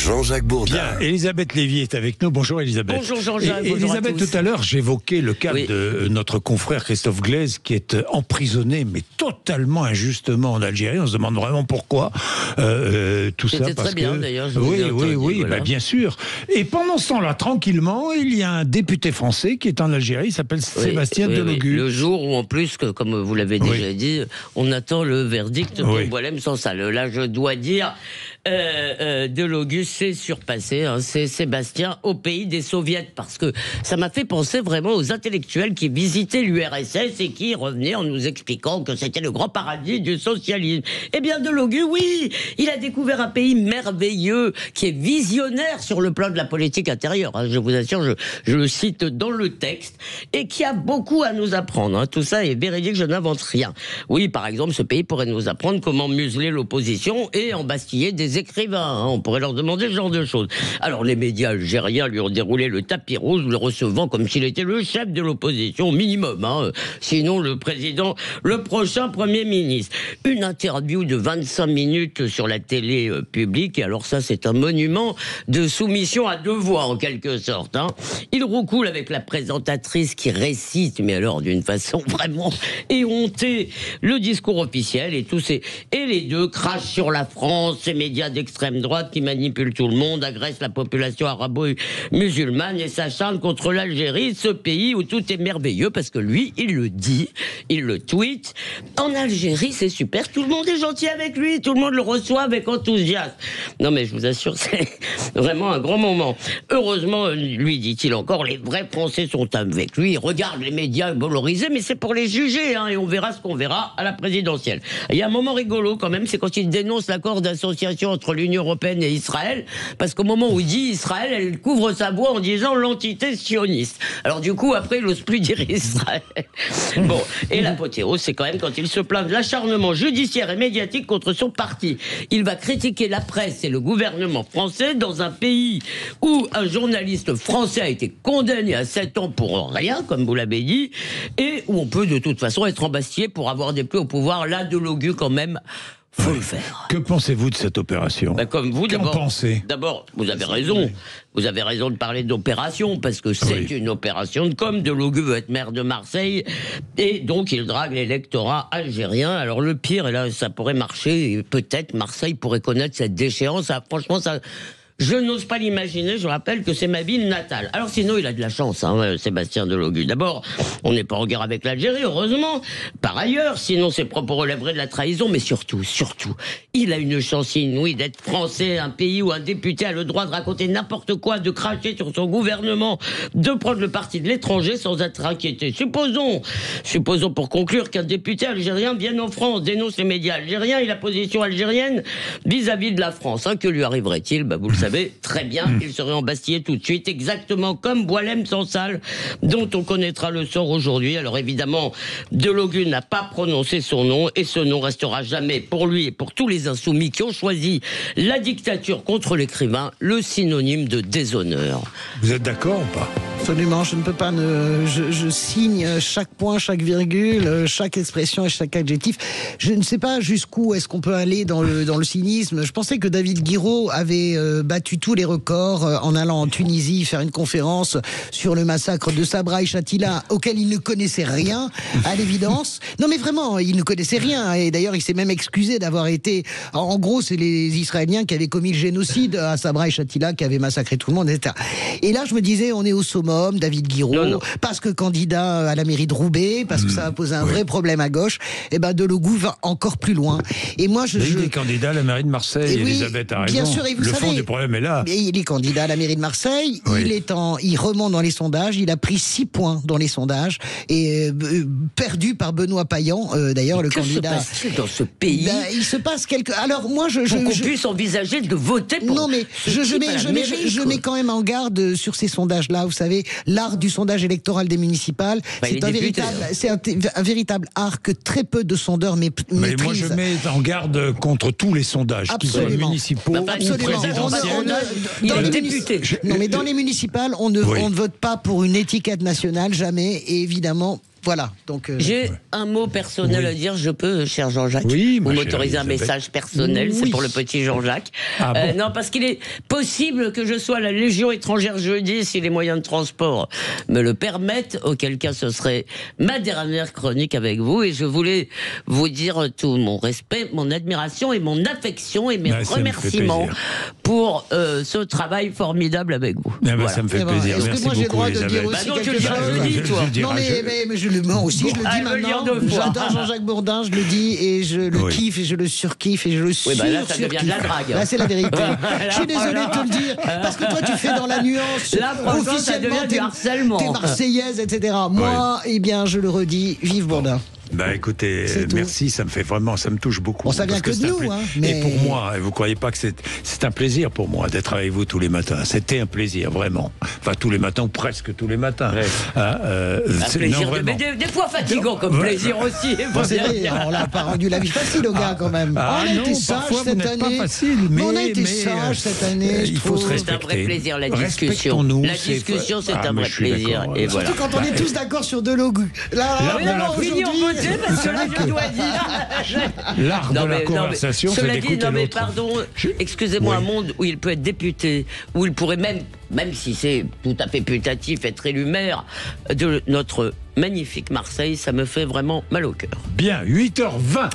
Jean-Jacques Bourdin. Bien, Elisabeth Lévy est avec nous. Bonjour Elisabeth. Bonjour Jean-Jacques. Elisabeth, tout à l'heure, j'évoquais le cas Oui. de notre confrère Christophe Glaise qui est emprisonné, mais totalement injustement en Algérie. On se demande vraiment pourquoi tout ça. C'était très bien d'ailleurs. je vous ai entendu, Oui, voilà. bah, bien sûr. Et pendant ce temps-là, tranquillement, il y a un député français qui est en Algérie, il s'appelle Sébastien Delogu. Le jour où, en plus, comme vous l'avez déjà dit, on attend le verdict pour Boualem Sansal. Là, je dois dire, Delogu s'est surpassé, hein, c'est Sébastien au pays des soviets, parce que ça m'a fait penser vraiment aux intellectuels qui visitaient l'URSS et qui revenaient en nous expliquant que c'était le grand paradis du socialisme. Eh bien, Delogu, oui, il a découvert un pays merveilleux, qui est visionnaire sur le plan de la politique intérieure, hein, je vous assure, je le cite dans le texte, et qui a beaucoup à nous apprendre, hein. Tout ça est véridique, je n'invente rien. Oui, par exemple, ce pays pourrait nous apprendre comment museler l'opposition et embastiller des écrivains, hein. On pourrait leur demander ce genre de choses. Alors, les médias algériens lui ont déroulé le tapis rouge, le recevant comme s'il était le chef de l'opposition, minimum, hein. Sinon le prochain Premier ministre. Une interview de 25 minutes sur la télé publique, et alors ça, c'est un monument de soumission à deux voix, en quelque sorte, hein. Il roucoule avec la présentatrice qui récite, mais alors d'une façon vraiment éhontée, le discours officiel, et les deux crachent sur la France, ces médias d'extrême droite qui manipulent tout le monde, agressent la population arabo-musulmane et s'acharnent contre l'Algérie, ce pays où tout est merveilleux, parce que lui, il le dit, il le tweet. En Algérie, c'est super, tout le monde est gentil avec lui, tout le monde le reçoit avec enthousiasme. Non mais je vous assure, c'est vraiment un grand moment. Heureusement, lui dit-il encore, les vrais Français sont avec lui, ils regardent les médias valorisés, mais c'est pour les juger, hein, et on verra ce qu'on verra à la présidentielle. Il y a un moment rigolo quand même, c'est quand il dénonce l'accord d'association entre l'Union européenne et Israël, parce qu'au moment où il dit Israël, elle couvre sa voix en disant l'entité sioniste. Alors du coup, après, il n'ose plus dire Israël. Bon, et l'apothéose, c'est quand même quand il se plaint de l'acharnement judiciaire et médiatique contre son parti. Il va critiquer la presse et le gouvernement français dans un pays où un journaliste français a été condamné à 7 ans pour rien, comme vous l'avez dit, et où on peut de toute façon être embastillé pour avoir des pluies au pouvoir. Là, Delogu, quand même, faut le faire. Que pensez-vous de cette opération? Comme vous, Qu'en pensez? D'abord, vous avez raison. Vous avez raison de parler d'opération, parce que c'est une opération de com. Delogu veut être maire de Marseille, et donc il drague l'électorat algérien. Alors le pire, et là, ça pourrait marcher, et peut-être Marseille pourrait connaître cette déchéance. Ça, franchement, ça... Je n'ose pas l'imaginer, je rappelle que c'est ma ville natale. Alors sinon, il a de la chance, hein, Sébastien Delogu. D'abord, on n'est pas en guerre avec l'Algérie, heureusement. Par ailleurs, sinon ses propos relèveraient de la trahison. Mais surtout, il a une chance inouïe d'être français, un pays où un député a le droit de raconter n'importe quoi, de cracher sur son gouvernement, de prendre le parti de l'étranger sans être inquiété. Supposons pour conclure qu'un député algérien vienne en France, dénonce les médias algériens et la position algérienne vis-à-vis de la France. Hein, que lui arriverait-il? Vous le savez très bien, il serait embastillé tout de suite, exactement comme Boualem Sansal, dont on connaîtra le sort aujourd'hui. Alors évidemment, Delogu n'a pas prononcé son nom, et ce nom restera jamais pour lui et pour tous les insoumis qui ont choisi la dictature contre l'écrivain, le synonyme de déshonneur. Vous êtes d'accord ou pas? Absolument, je ne peux pas je signe chaque point, chaque virgule, chaque expression et chaque adjectif. Je ne sais pas jusqu'où est-ce qu'on peut aller dans le cynisme. Je pensais que David Guiraud avait battu tous les records en allant en Tunisie faire une conférence sur le massacre de Sabra et Shatila, auquel il ne connaissait rien, à l'évidence. Non mais vraiment, il ne connaissait rien, et d'ailleurs il s'est même excusé d'avoir été... En gros, c'est les Israéliens qui avaient commis le génocide à Sabra et Shatila, qui avaient massacré tout le monde, etc. Et là, je me disais, on est au summum, David Guiraud, parce que candidat à la mairie de Roubaix, parce que ça va poser un vrai problème à gauche, et Delogu va encore plus loin. Et moi, il est candidat à la mairie de Marseille, et oui, Elisabeth a raison. Bien sûr, et vous le savez, fond du problème est là. Il est candidat à la mairie de Marseille, il remonte dans les sondages, il a pris 6 points dans les sondages, et perdu par Benoît Payan, d'ailleurs, le candidat. Que se passe-t-il dans ce pays? Il se passe quelque... Alors moi, qu'on puisse envisager de voter pour... Non mais je mets quand même en garde sur ces sondages-là, vous savez, l'art du sondage électoral des municipales, c'est un véritable art que très peu de sondeurs maîtrisent. Mais moi je mets en garde contre tous les sondages, qu'ils soient municipaux ou présidentiels. Non mais dans les municipales, on ne vote pas pour une étiquette nationale, jamais, et évidemment... Voilà. Donc j'ai un mot personnel à dire. Je peux, cher Jean-Jacques, oui, vous m'autorisez un message personnel. C'est pour le petit Jean-Jacques. Ah bon. Non, parce qu'il est possible que je sois à la Légion étrangère jeudi si les moyens de transport me le permettent. Auquel cas, ce serait ma dernière chronique avec vous. Et je voulais vous dire tout mon respect, mon admiration et mon affection et mes remerciements pour ce travail formidable avec vous. Voilà. Ça me fait plaisir. Est-ce Merci que moi j'ai le beaucoup, droit de dire aussi quelque chose? Non, mais moi aussi, je le dis maintenant. J'adore Jean-Jacques Bourdin, je le dis et je le kiffe et je le surkiffe et je le surkiffe. Là, ça devient de la drague. Là, c'est la vérité. Je suis désolé de te le dire, parce que toi, tu fais dans la nuance. Là, franchement, ça devient du harcèlement. T'es marseillaise, etc. Moi, eh bien, je le redis, vive Bourdin. Bah écoutez, merci, ça me fait vraiment, ça me touche beaucoup. Bon, ça vient que de nous, hein. Mais... Et pour moi, vous croyez pas que c'est un plaisir pour moi d'être avec vous tous les matins. C'était un plaisir, vraiment. Enfin, tous les matins, ou presque tous les matins. Ouais. Un plaisir, mais des fois fatigant comme plaisir aussi. C'est vrai, on l'a pas rendu la vie facile aux gars quand même. On a été sages cette année. Pas facile, mais on a été sages cette année. Il faut se respecter. C'est un vrai plaisir, la discussion. La discussion, c'est un vrai plaisir. Et voilà. Surtout quand on est tous d'accord sur de l'eau. Là, aujourd'hui. Parce que là, je dois dire. L'art de la conversation, c'est d'écouter l'autre. Mais pardon, excusez-moi, un monde où il peut être député, où il pourrait même si c'est tout à fait putatif, être élu maire de notre magnifique Marseille, ça me fait vraiment mal au cœur. Bien, 8h20.